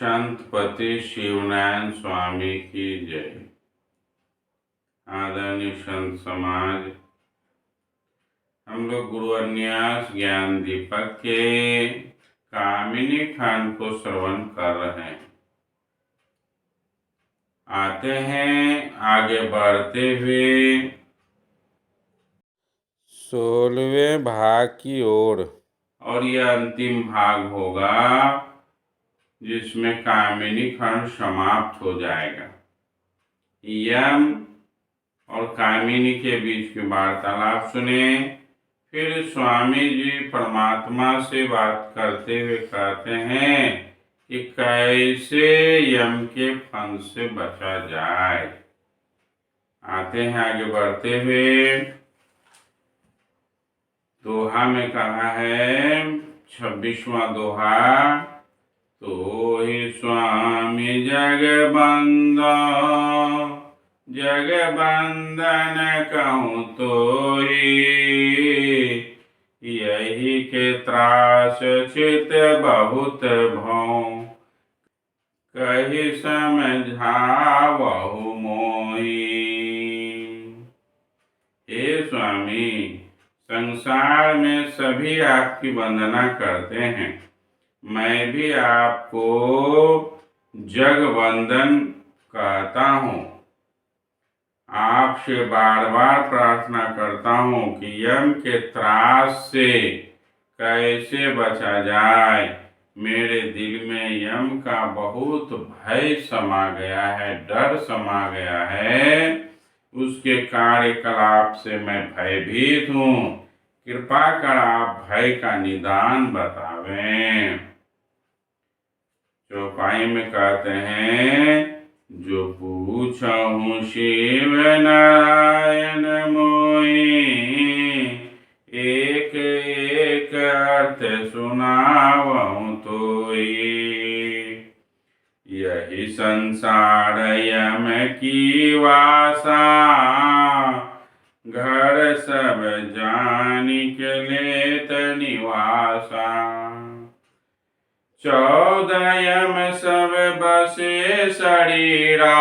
संतपति शिवनारायण स्वामी की जय। आदरणीय संत समाज, हम लोग गुरु अन्यास ज्ञान दीपक के कामिनी खंड को श्रवण कर रहे हैं। आते हैं आगे बढ़ते हुए 16वें भाग की ओर, और यह अंतिम भाग होगा जिसमें कामिनी खंड समाप्त हो जाएगा। यम और कामिनी के बीच की वार्तालाप सुने। फिर स्वामी जी परमात्मा से बात करते हुए कहते हैं कि कैसे यम के फंद से बचा जाए। आते हैं आगे बढ़ते हुए, दोहा में कहा है 26वां दोहा, तो ही स्वामी जग बंदन कहूँ तो ही, यही के त्रास चित बहुत भौं, कही समझावहु मोही। हे स्वामी, संसार में सभी आपकी वंदना करते हैं, मैं भी आपको जगवंदन कहता हूँ। आपसे बार बार प्रार्थना करता हूँ कि यम के त्रास से कैसे बचा जाए। मेरे दिल में यम का बहुत भय समा गया है, डर समा गया है, उसके कार्यकलाप से मैं भयभीत हूँ। कृपा कर आप भय का निदान बतावें। चौपाई में कहते हैं, जो पूछहूँ शिव नारायण मोहि, एक एक अर्थ सुनावहूँ तोई। यही संसार यम की वासा, घर सब जानिक लेत निवासा। 14 यम सब बसे शरीरा,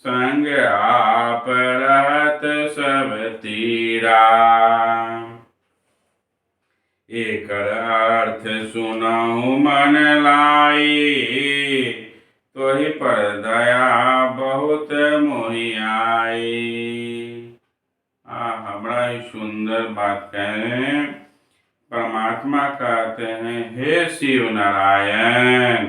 संग आप रहत सब तीरा। एक अर्थ सुनहु मन लाई, तो ही पर दया बहुत मोहि आई। बड़ा ही सुंदर बात कहें। परमात्मा कहते हैं, हे शिव नारायण,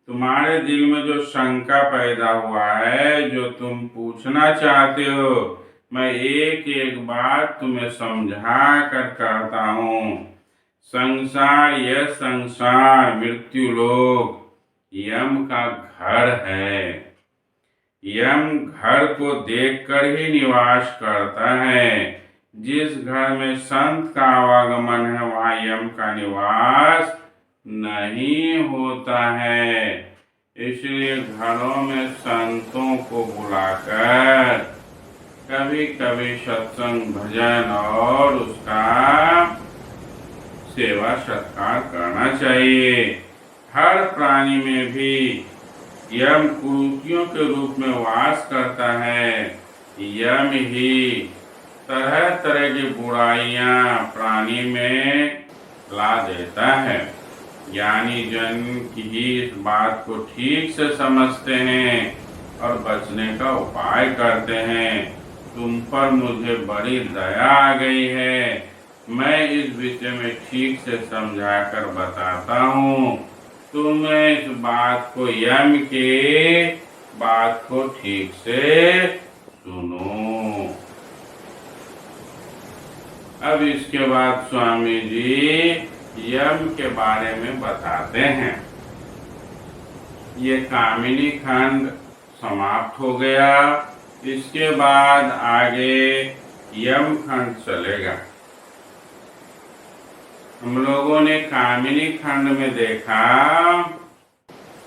तुम्हारे दिल में जो शंका पैदा हुआ है, जो तुम पूछना चाहते हो, मैं एक एक बात तुम्हें समझा कर कहता हूँ। संसार, यह संसार मृत्यु लोक यम का घर है। यम घर को देखकर ही निवास करता है। जिस घर में संत का आवागमन है, वहाँ यम का निवास नहीं होता है। इसलिए घरों में संतों को बुलाकर कभी कभी सत्संग, भजन और उसका सेवा सत्कार करना चाहिए। हर प्राणी में भी यम कुरूतियों के रूप में वास करता है। यम ही तरह तरह की बुराइयां प्राणी में ला देता है। ज्ञानी जन की इस बात को ठीक से समझते हैं और बचने का उपाय करते हैं। तुम पर मुझे बड़ी दया आ गई है, मैं इस विषय में ठीक से समझाकर बताता हूँ। तुम इस बात को, यम के बात को ठीक से सुनो। अब इसके बाद स्वामी जी यम के बारे में बताते हैं। ये कामिनी खंड समाप्त हो गया। इसके बाद आगे यम खंड चलेगा। हम लोगों ने कामिनी खंड में देखा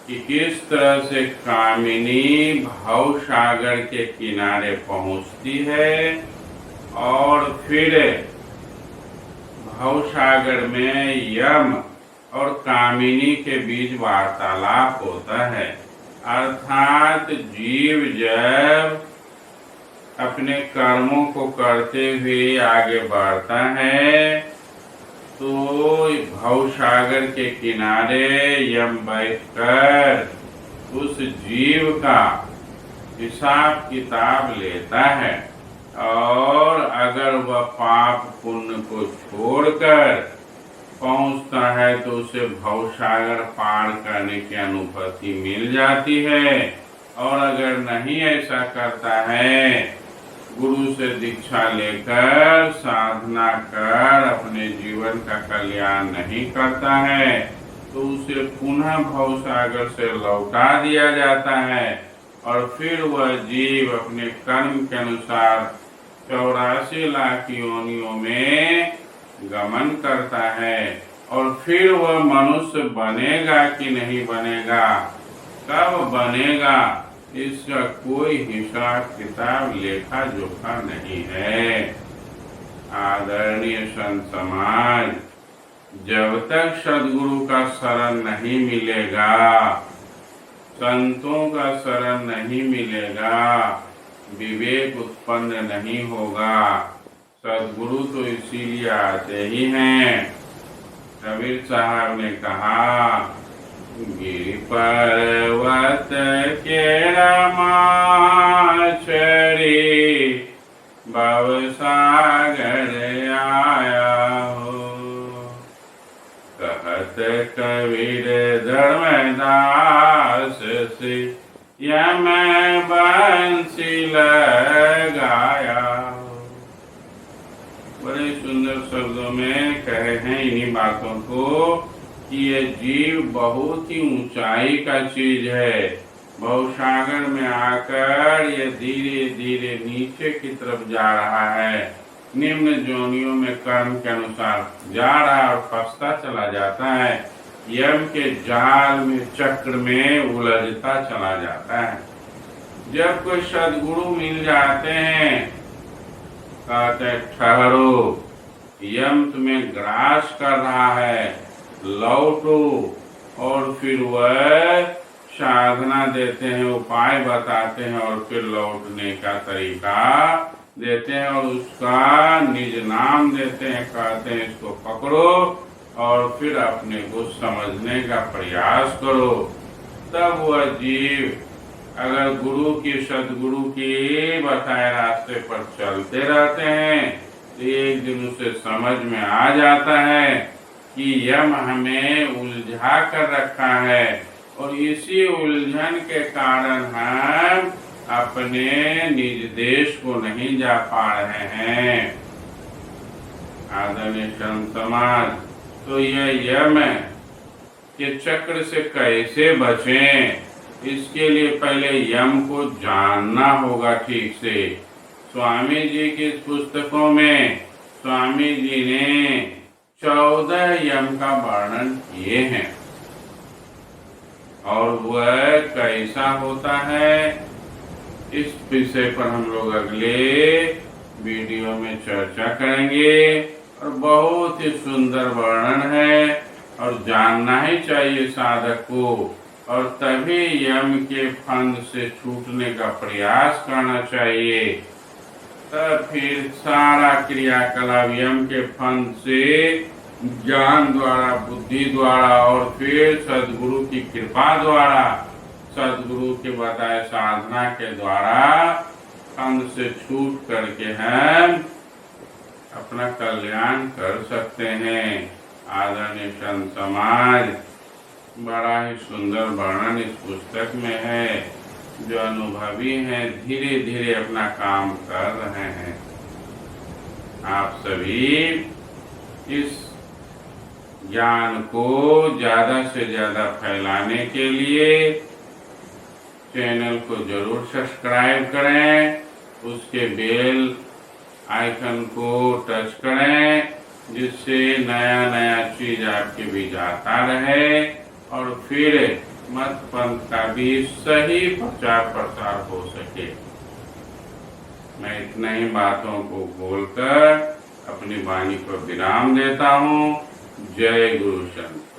कि किस तरह से कामिनी भव सागर के किनारे पहुंचती है और फिर भव सागर में यम और कामिनी के बीच वार्तालाप होता है। अर्थात जीव जब अपने कर्मों को करते हुए आगे बढ़ता है तो भव सागर के किनारे यम बैठकर उस जीव का हिसाब किताब लेता है, और अगर वह पाप पुण्य को छोड़कर पहुंचता है तो उसे भव सागर पार करने की अनुभूति मिल जाती है। और अगर नहीं ऐसा करता है, गुरु से दीक्षा लेकर साधना कर अपने जीवन का कल्याण नहीं करता है, तो उसे पुनः भव सागर से लौटा दिया जाता है और फिर वह जीव अपने कर्म के अनुसार 84 लाख योनियों में गमन करता है। और फिर वह मनुष्य बनेगा कि नहीं बनेगा, कब बनेगा, इसका कोई हिसाब किताब लेखा जोखा नहीं है। आदरणीय संत समाज, जब तक सदगुरु का शरण नहीं मिलेगा, संतों का शरण नहीं मिलेगा, विवेक उत्पन्न नहीं होगा। सदगुरु तो इसीलिए आते ही हैं। कबीर साहब ने कहा, गिरि पर्वत के रमाचरी भव सागर आया हो, कहत कबीर धर्मदास से यम बंसी लगाया हो। बड़े सुंदर शब्दों में कहे हैं इन्हीं बातों को कि ये जीव बहुत ही ऊंचाई का चीज है। भवसागर में आकर ये धीरे धीरे नीचे की तरफ जा रहा है, निम्न जोनियों में कर्म के अनुसार जा रहा है और फंसता चला जाता है, यम के जाल में चक्र में उलझता चला जाता है। जब कोई सदगुरु मिल जाते हैं, कहते ठहरो, यम तुम्हें ग्रास कर रहा है, लौटो, और फिर वह साधना देते हैं, उपाय बताते हैं और फिर लौटने का तरीका देते हैं और उसका निज नाम देते हैं। कहते हैं इसको पकड़ो और फिर अपने को समझने का प्रयास करो। तब वह जीव अगर गुरु की सदगुरु की बताए रास्ते पर चलते रहते हैं तो एक दिन उसे समझ में आ जाता है कि यम हमें उलझा कर रखा है और इसी उलझन के कारण हम अपने निज देश को नहीं जा पा रहे हैं। आदरणीय संत समाज, तो यह यम के चक्र से कैसे बचें, इसके लिए पहले यम को जानना होगा ठीक से। स्वामी जी की पुस्तकों में स्वामी जी ने 14 यम का वर्णन किए हैं और वह कैसा होता है, इस विषय पर हम लोग अगले वीडियो में चर्चा करेंगे। और बहुत ही सुंदर वर्णन है और जानना ही चाहिए साधक को, और तभी यम के फंद से छूटने का प्रयास करना चाहिए। तब फिर सारा क्रियाकलाप यम के फंद से ज्ञान द्वारा, बुद्धि द्वारा और फिर सदगुरु की कृपा द्वारा, सदगुरु के बताए साधना के द्वारा फंद से छूट करके हम अपना कल्याण कर सकते हैं। आदरणीय संत समाज, बड़ा ही सुंदर वर्णन इस पुस्तक में है। जो अनुभवी हैं धीरे धीरे अपना काम कर रहे हैं। आप सभी इस ज्ञान को ज्यादा से ज्यादा फैलाने के लिए चैनल को जरूर सब्सक्राइब करें, उसके बेल आइकन को टच करें, जिससे नया नया चीज आपके बीच आता रहे और फिर मत पंथ का भी सही प्रचार प्रसार हो सके। मैं इतना ही बातों को बोलकर अपनी वाणी को विराम देता हूँ। जय गुरु संत।